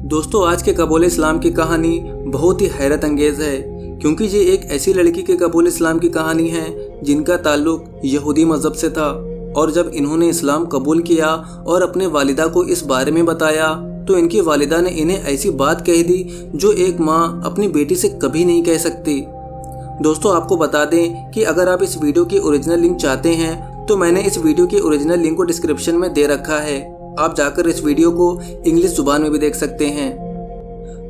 दोस्तों, आज के कबूल इस्लाम की कहानी बहुत ही हैरत अंगेज है, क्योंकि ये एक ऐसी लड़की के कबूल इस्लाम की कहानी है जिनका ताल्लुक यहूदी मज़हब से था। और जब इन्होंने इस्लाम कबूल किया और अपने वालिदा को इस बारे में बताया तो इनकी वालिदा ने इन्हें ऐसी बात कह दी जो एक माँ अपनी बेटी से कभी नहीं कह सकती। दोस्तों, आपको बता दें कि अगर आप इस वीडियो की ओरिजिनल लिंक चाहते हैं तो मैंने इस वीडियो की ओरिजिनल लिंक को डिस्क्रिप्शन में दे रखा है। आप जाकर इस वीडियो को इंग्लिश जुबान में भी देख सकते हैं।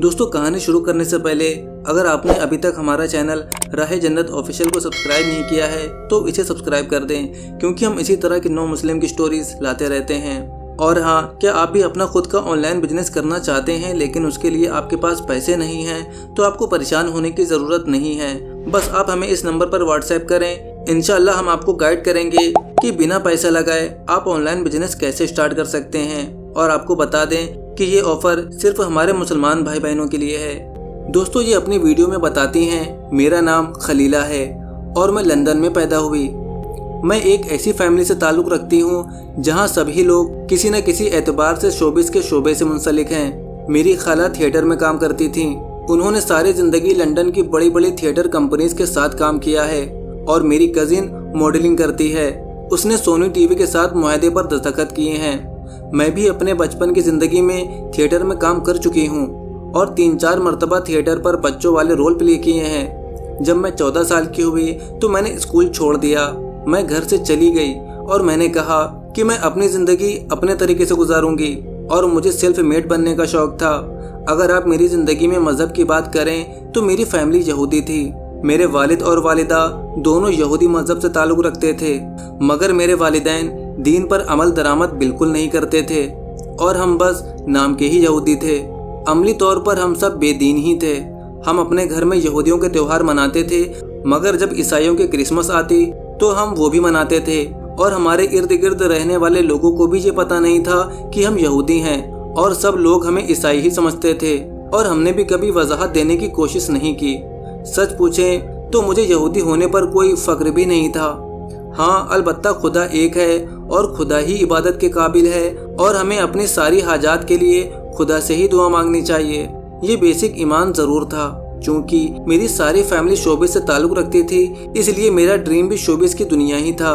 दोस्तों, कहानी शुरू करने से पहले अगर आपने अभी तक हमारा चैनल राह जन्नत ऑफिशियल को सब्सक्राइब नहीं किया है तो इसे सब्सक्राइब कर दें, क्योंकि हम इसी तरह की नो मुस्लिम की स्टोरीज लाते रहते हैं। और हाँ, क्या आप भी अपना खुद का ऑनलाइन बिजनेस करना चाहते हैं लेकिन उसके लिए आपके पास पैसे नहीं हैं, तो आपको परेशान होने की ज़रूरत नहीं है। बस आप हमें इस नंबर पर व्हाट्सएप करें, इंशाल्लाह हम आपको गाइड करेंगे कि बिना पैसा लगाए आप ऑनलाइन बिजनेस कैसे स्टार्ट कर सकते हैं। और आपको बता दें कि ये ऑफर सिर्फ हमारे मुसलमान भाई बहनों के लिए है। दोस्तों, ये अपनी वीडियो में बताती हैं, मेरा नाम खलीला है और मैं लंदन में पैदा हुई। मैं एक ऐसी फैमिली से ताल्लुक़ रखती हूँ जहाँ सभी लोग किसी न किसी एतबार से शोबिस के शोबे से मुंसलिक हैं। मेरी खाला थिएटर में काम करती थी। उन्होंने सारी ज़िंदगी लंदन की बड़ी बड़ी थिएटर कंपनीज के साथ काम किया है। और मेरी कज़िन मॉडलिंग करती है, उसने सोनी टीवी के साथ मुआहदे पर दस्तखत किए हैं। मैं भी अपने बचपन की ज़िंदगी में थिएटर में काम कर चुकी हूँ और 3-4 मरतबा थिएटर पर बच्चों वाले रोल प्ले किए हैं। जब मैं 14 साल की हुई तो मैंने स्कूल छोड़ दिया। मैं घर से चली गई और मैंने कहा कि मैं अपनी ज़िंदगी अपने तरीके से गुजारूंगी और मुझे सेल्फ मेड बनने का शौक़ था। अगर आप मेरी ज़िंदगी में मज़हब की बात करें तो मेरी फैमिली यहूदी थी। मेरे वालिद और वालिदा दोनों यहूदी मज़हब से ताल्लुक़ रखते थे, मगर मेरे वालिदैन दीन पर अमल दरामद बिल्कुल नहीं करते थे और हम बस नाम के ही यहूदी थे। अमली तौर पर हम सब बेदीन ही थे। हम अपने घर में यहूदियों के त्यौहार मनाते थे, मगर जब ईसाइयों की क्रिसमस आती तो हम वो भी मनाते थे। और हमारे इर्द गिर्द रहने वाले लोगों को भी ये पता नहीं था कि हम यहूदी हैं और सब लोग हमें ईसाई ही समझते थे और हमने भी कभी वजाहत देने की कोशिश नहीं की। सच पूछें तो मुझे यहूदी होने पर कोई फ़ख्र भी नहीं था। हाँ, अलबत्ता खुदा एक है और खुदा ही इबादत के काबिल है और हमें अपनी सारी हाजात के लिए खुदा से ही दुआ मांगनी चाहिए। ये बेसिक ईमान ज़रूर था। चूँकि मेरी सारी फैमिली शोबिस से ताल्लुक़ रखती थी, इसलिए मेरा ड्रीम भी शोबिस की दुनिया ही था।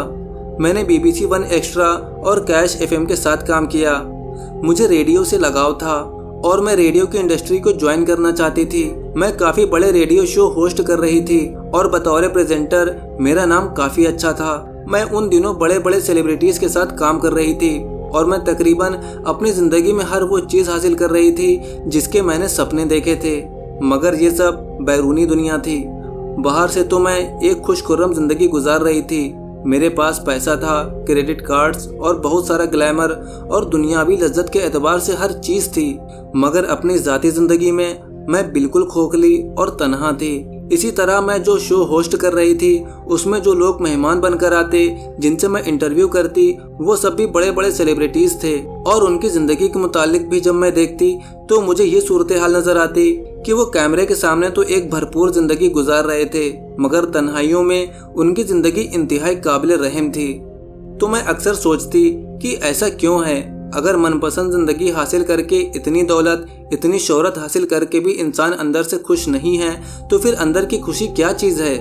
मैंने BBC 1 एक्स्ट्रा और कैश FM के साथ काम किया। मुझे रेडियो से लगाव था और मैं रेडियो की इंडस्ट्री को ज्वाइन करना चाहती थी। मैं काफ़ी बड़े रेडियो शो होस्ट कर रही थी और बतौर प्रेजेंटर मेरा नाम काफ़ी अच्छा था। मैं उन दिनों बड़े बड़े सेलिब्रिटीज़ के साथ काम कर रही थी और मैं तकरीबन अपनी ज़िंदगी में हर वो चीज़ हासिल कर रही थी जिसके मैंने सपने देखे थे, मगर ये सब बैरूनी दुनिया थी। बाहर से तो मैं एक खुशखुर्रम ज़िंदगी गुजार रही थी। मेरे पास पैसा था, क्रेडिट कार्ड्स और बहुत सारा ग्लैमर और दुनियावी लज्जत के एतबार से हर चीज़ थी, मगर अपनी ज़ाती ज़िंदगी में मैं बिल्कुल खोखली और तन्हा थी। इसी तरह मैं जो शो होस्ट कर रही थी उसमें जो लोग मेहमान बनकर आते, जिनसे मैं इंटरव्यू करती, वो सब भी बड़े बड़े सेलिब्रिटीज़ थे। और उनकी ज़िंदगी के मुतालिक भी जब मैं देखती तो मुझे ये सूरत हाल नज़र आती कि वो कैमरे के सामने तो एक भरपूर ज़िंदगी गुजार रहे थे, मगर तन्हाइयों में उनकी ज़िंदगी इंतहाई काबिल रहम थी। तो मैं अक्सर सोचती कि ऐसा क्यों है? अगर मनपसंद ज़िंदगी हासिल करके इतनी दौलत, इतनी शोहरत हासिल करके भी इंसान अंदर से खुश नहीं है, तो फिर अंदर की खुशी क्या चीज़ है?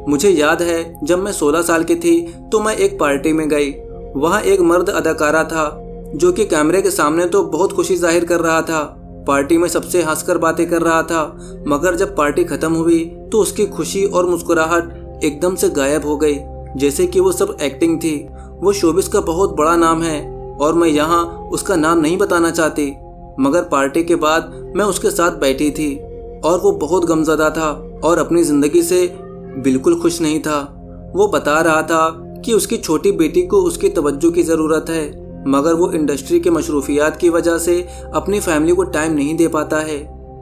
मुझे याद है जब मैं 16 साल की थी तो मैं एक पार्टी में गई। वहाँ एक मर्द अदाकारा था जो कि कैमरे के सामने तो बहुत खुशी जाहिर कर रहा था, पार्टी में सबसे हंसकर बातें कर रहा था, मगर जब पार्टी ख़त्म हुई तो उसकी खुशी और मुस्कुराहट एकदम से गायब हो गई, जैसे कि वो सब एक्टिंग थी। वो शोबिस का बहुत बड़ा नाम है और मैं यहाँ उसका नाम नहीं बताना चाहती, मगर पार्टी के बाद मैं उसके साथ बैठी थी और वो बहुत गमज़दा था और अपनी ज़िंदगी से बिल्कुल खुश नहीं था। वो बता रहा था कि उसकी छोटी बेटी को उसकी तवज्जो की ज़रूरत है, मगर वो इंडस्ट्री के मशरूफियात की वजह से अपनी फैमिली को टाइम नहीं दे पाता है।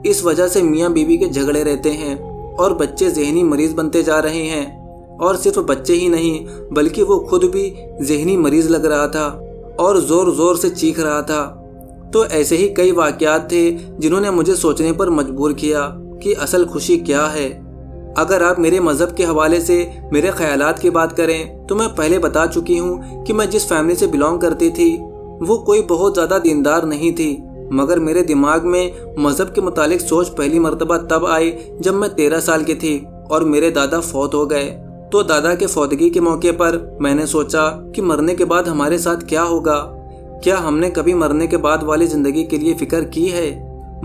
इस वजह से मियाँ बीवी के झगड़े रहते हैं और बच्चे ज़हनी मरीज़ बनते जा रहे हैं। और सिर्फ बच्चे ही नहीं बल्कि वो खुद भी ज़हनी मरीज़ लग रहा था और ज़ोर ज़ोर से चीख रहा था। तो ऐसे ही कई वाक़यात थे जिन्होंने मुझे सोचने पर मजबूर किया कि असल खुशी क्या है। अगर आप मेरे मज़हब के हवाले से मेरे ख़यालात की बात करें तो मैं पहले बता चुकी हूँ कि मैं जिस फैमिली से बिलोंग करती थी वो कोई बहुत ज़्यादा दीनदार नहीं थी, मगर मेरे दिमाग में मज़हब के मुतालिक सोच पहली मर्तबा तब आई जब मैं 13 साल की थी और मेरे दादा फौत हो गए। तो दादा के फौतगी के मौके पर मैंने सोचा कि मरने के बाद हमारे साथ क्या होगा। क्या हमने कभी मरने के बाद वाली ज़िंदगी के लिए फ़िक्र की है?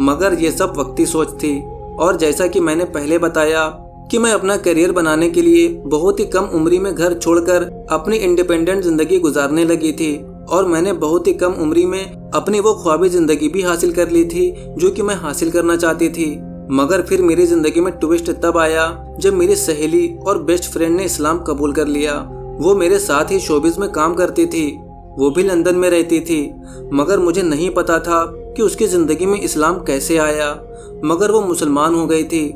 मगर ये सब वक्ती सोच थी। और जैसा कि मैंने पहले बताया कि मैं अपना करियर बनाने के लिए बहुत ही कम उम्री में घर छोड़कर अपनी इंडिपेंडेंट ज़िंदगी गुजारने लगी थी और मैंने बहुत ही कम उम्री में अपनी वो ख्वाबी ज़िंदगी भी हासिल कर ली थी जो कि मैं हासिल करना चाहती थी। मगर फिर मेरी ज़िंदगी में ट्विस्ट तब आया जब मेरी सहेली और बेस्ट फ्रेंड ने इस्लाम कबूल कर लिया। वो मेरे साथ ही शोबिज़ में काम करती थी, वो भी लंदन में रहती थी। मगर मुझे नहीं पता था कि उसकी ज़िंदगी में इस्लाम कैसे आया, मगर वो मुसलमान हो गई थी।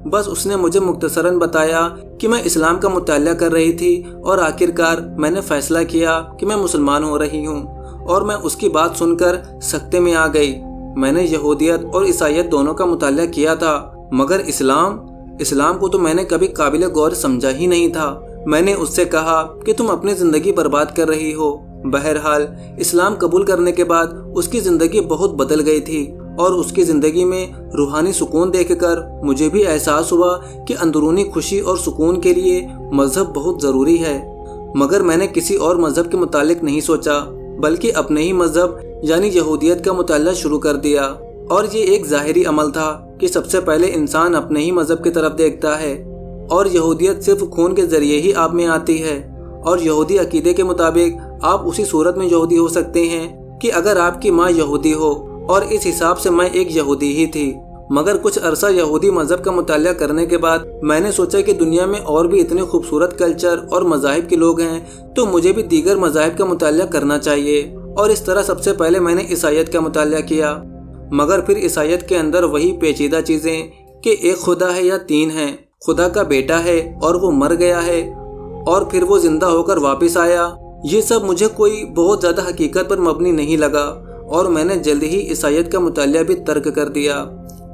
बस उसने मुझे मुख्तसरन बताया कि मैं इस्लाम का मुताला कर रही थी और आखिरकार मैंने फ़ैसला किया कि मैं मुसलमान हो रही हूँ और मैं उसकी बात सुनकर सख्ते में आ गई। मैंने यहूदियत और ईसाईयत दोनों का मुताला किया था, मगर इस्लाम को तो मैंने कभी काबिल गौर समझा ही नहीं था। मैंने उससे कहा कि तुम अपनी ज़िंदगी बर्बाद कर रही हो। बहरहाल इस्लाम कबूल करने के बाद उसकी ज़िंदगी बहुत बदल गई थी और उसकी ज़िंदगी में रूहानी सुकून देखकर मुझे भी एहसास हुआ कि अंदरूनी खुशी और सुकून के लिए मज़हब बहुत ज़रूरी है। मगर मैंने किसी और मज़हब के मुतालिक नहीं सोचा, बल्कि अपने ही मज़हब यानी यहूदियत का मुताला शुरू कर दिया। और ये एक ज़ाहिरी अमल था कि सबसे पहले इंसान अपने ही मज़हब की तरफ देखता है और यहूदियत सिर्फ खून के ज़रिए ही आप में आती है। और यहूदी अकीदे के मुताबिक आप उसी सूरत में यहूदी हो सकते हैं कि अगर आपकी माँ यहूदी हो, और इस हिसाब से मैं एक यहूदी ही थी। मगर कुछ अरसा यहूदी मज़हब का मुताला करने के बाद मैंने सोचा कि दुनिया में और भी इतने खूबसूरत कल्चर और मज़ाहिब के लोग हैं, तो मुझे भी दीगर मज़ाहिब का मुताला करना चाहिए। और इस तरह सबसे पहले मैंने ईसाईयत का मुताला किया। मगर फिर ईसाईयत के अंदर वही पेचीदा चीज़ें कि एक खुदा है या तीन है, खुदा का बेटा है और वो मर गया है और फिर वो जिंदा होकर वापस आया। ये सब मुझे कोई बहुत ज़्यादा हकीकत पर मबनी नहीं लगा और मैंने जल्द ही ईसाईयत का मुताला भी तर्क कर दिया।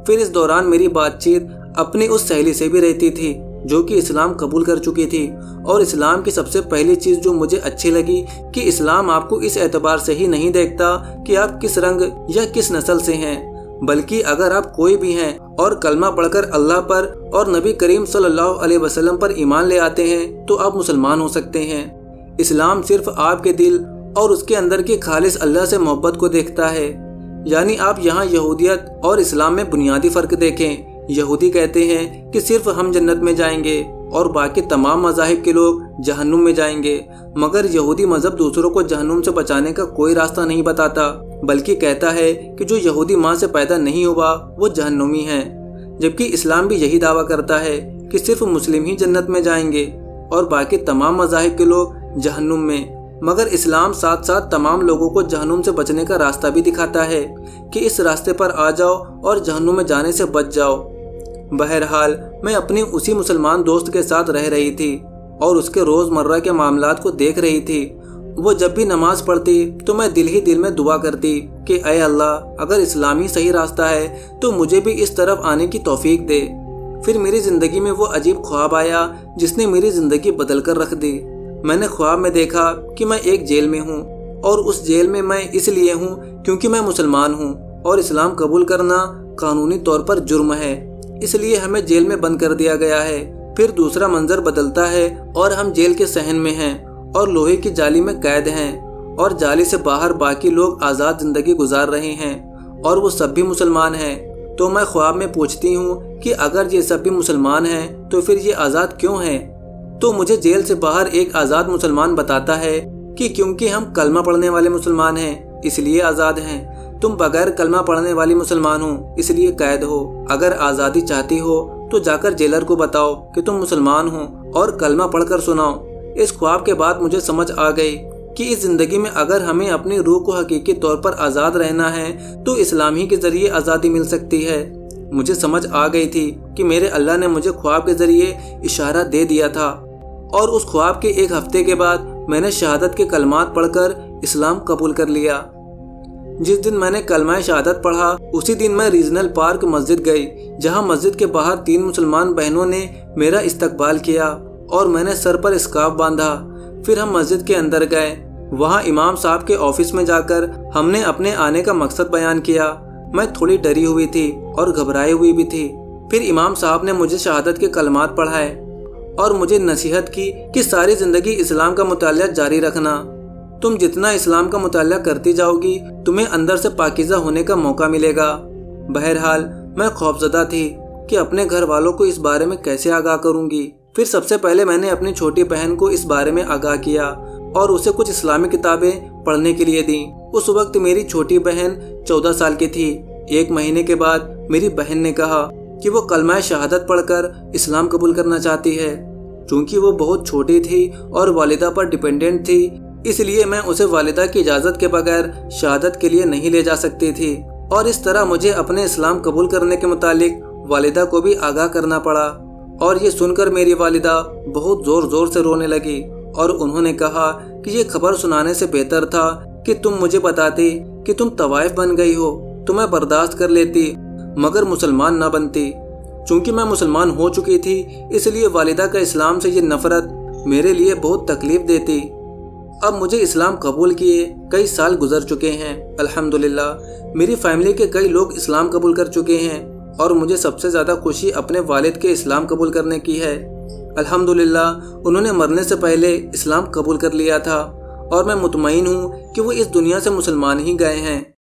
फिर इस दौरान मेरी बातचीत अपनी उस सहेली से भी रहती थी जो कि इस्लाम कबूल कर चुकी थी। और इस्लाम की सबसे पहली चीज़ जो मुझे अच्छी लगी कि इस्लाम आपको इस एतबार से ही नहीं देखता कि आप किस रंग या किस नस्ल से हैं, बल्कि अगर आप कोई भी हैं और कलमा पढ़कर अल्लाह पर और नबी करीम सल्लल्लाहु अलैहि वसल्लम पर ईमान ले आते हैं तो आप मुसलमान हो सकते हैं। इस्लाम सिर्फ आपके दिल और उसके अंदर की खालिस अल्लाह से मोहब्बत को देखता है। यानी आप यहाँ यहूदियत और इस्लाम में बुनियादी फ़र्क देखें। यहूदी कहते हैं कि सिर्फ हम जन्नत में जाएंगे और बाकी तमाम मज़ाहिब के लोग जहन्नुम में जाएंगे, मगर यहूदी मज़हब दूसरों को जहन्नुम से बचाने का कोई रास्ता नहीं बताता, बल्कि कहता है कि जो यहूदी माँ से पैदा नहीं हुआ वो जहन्नुमी है। जबकि इस्लाम भी यही दावा करता है कि सिर्फ मुस्लिम ही जन्नत में जाएंगे और बाकी तमाम मज़ाहिब के लोग जहन्नुम में। मगर इस्लाम साथ साथ तमाम लोगों को जहन्नुम से बचने का रास्ता भी दिखाता है कि इस रास्ते पर आ जाओ और जहन्नुम में जाने से बच जाओ। बहरहाल मैं अपनी उसी मुसलमान दोस्त के साथ रह रही थी और उसके रोज़मर्रा के मामलात को देख रही थी। वो जब भी नमाज पढ़ती तो मैं दिल ही दिल में दुआ करती कि ऐ अल्लाह, अगर इस्लाम ही सही रास्ता है तो मुझे भी इस तरफ आने की तौफीक दे। फिर मेरी ज़िंदगी में वो अजीब ख्वाब आया जिसने मेरी ज़िंदगी बदल कर रख दी। मैंने ख्वाब में देखा कि मैं एक जेल में हूँ और उस जेल में मैं इसलिए हूँ क्योंकि मैं मुसलमान हूँ और इस्लाम कबूल करना कानूनी तौर पर जुर्म है, इसलिए हमें जेल में बंद कर दिया गया है। फिर दूसरा मंजर बदलता है और हम जेल के सहन में हैं और लोहे की जाली में कैद हैं और जाली से बाहर बाकी लोग आज़ाद ज़िंदगी गुजार रहे हैं और वो सब भी मुसलमान हैं। तो मैं ख्वाब में पूछती हूँ कि अगर ये सब भी मुसलमान हैं तो फिर ये आज़ाद क्यों हैं? तो मुझे जेल से बाहर एक आज़ाद मुसलमान बताता है कि क्योंकि हम कलमा पढ़ने वाले मुसलमान हैं इसलिए आज़ाद हैं। तुम बगैर कलमा पढ़ने वाली मुसलमान हो इसलिए कैद हो। अगर आज़ादी चाहती हो तो जाकर जेलर को बताओ कि तुम मुसलमान हो और कलमा पढ़कर सुनाओ। इस ख्वाब के बाद मुझे समझ आ गई कि इस ज़िंदगी में अगर हमें अपनी रूह को हकीकी तौर पर आज़ाद रहना है तो इस्लाम ही के ज़रिए आज़ादी मिल सकती है। मुझे समझ आ गई थी कि मेरे अल्लाह ने मुझे ख्वाब के ज़रिए इशारा दे दिया था। और उस ख्वाब के एक हफ्ते के बाद मैंने शहादत के कलमात पढ़कर इस्लाम कबूल कर लिया। जिस दिन मैंने कलमा शहादत पढ़ा उसी दिन मैं रीजनल पार्क मस्जिद गई, जहां मस्जिद के बाहर 3 मुसलमान बहनों ने मेरा इस्तकबाल किया और मैंने सर पर स्कार्फ बांधा। फिर हम मस्जिद के अंदर गए। वहां इमाम साहब के ऑफिस में जाकर हमने अपने आने का मकसद बयान किया। मैं थोड़ी डरी हुई थी और घबराई हुई भी थी। फिर इमाम साहब ने मुझे शहादत के कलमात पढ़ाए और मुझे नसीहत की कि सारी ज़िंदगी इस्लाम का मुतालिया जारी रखना। तुम जितना इस्लाम का मुतालिया करती जाओगी, तुम्हें अंदर से पाकीज़ा होने का मौका मिलेगा। बहरहाल मैं खौफजदा थी कि अपने घर वालों को इस बारे में कैसे आगाह करूंगी। फिर सबसे पहले मैंने अपनी छोटी बहन को इस बारे में आगाह किया और उसे कुछ इस्लामी किताबें पढ़ने के लिए दी। उस वक्त मेरी छोटी बहन 14 साल की थी। 1 महीने के बाद मेरी बहन ने कहा कि वो कलमा शहादत पढ़कर इस्लाम कबूल करना चाहती है। चूँकि वो बहुत छोटी थी और वालिदा पर डिपेंडेंट थी, इसलिए मैं उसे वालिदा की इजाज़त के बगैर शहादत के लिए नहीं ले जा सकती थी और इस तरह मुझे अपने इस्लाम कबूल करने के मुतालिक वालिदा को भी आगाह करना पड़ा। और ये सुनकर मेरी वालिदा बहुत ज़ोर ज़ोर से रोने लगी और उन्होंने कहा कि ये खबर सुनाने से बेहतर था कि तुम मुझे बताती कि तुम तवाइफ बन गई हो तो मैं बर्दाश्त कर लेती, मगर मुसलमान न बनती। चूँकि मैं मुसलमान हो चुकी थी, इसलिए वालिदा का इस्लाम से ये नफ़रत मेरे लिए बहुत तकलीफ देती। अब मुझे इस्लाम कबूल किए कई साल गुजर चुके हैं। अल्हम्दुलिल्लाह मेरी फैमिली के कई लोग इस्लाम कबूल कर चुके हैं और मुझे सबसे ज़्यादा खुशी अपने वालिद के इस्लाम कबूल करने की है। अल्हम्दुलिल्लाह उन्होंने मरने से पहले इस्लाम कबूल कर लिया था और मैं मुतमईन हूँ कि वो इस दुनिया से मुसलमान ही गए हैं।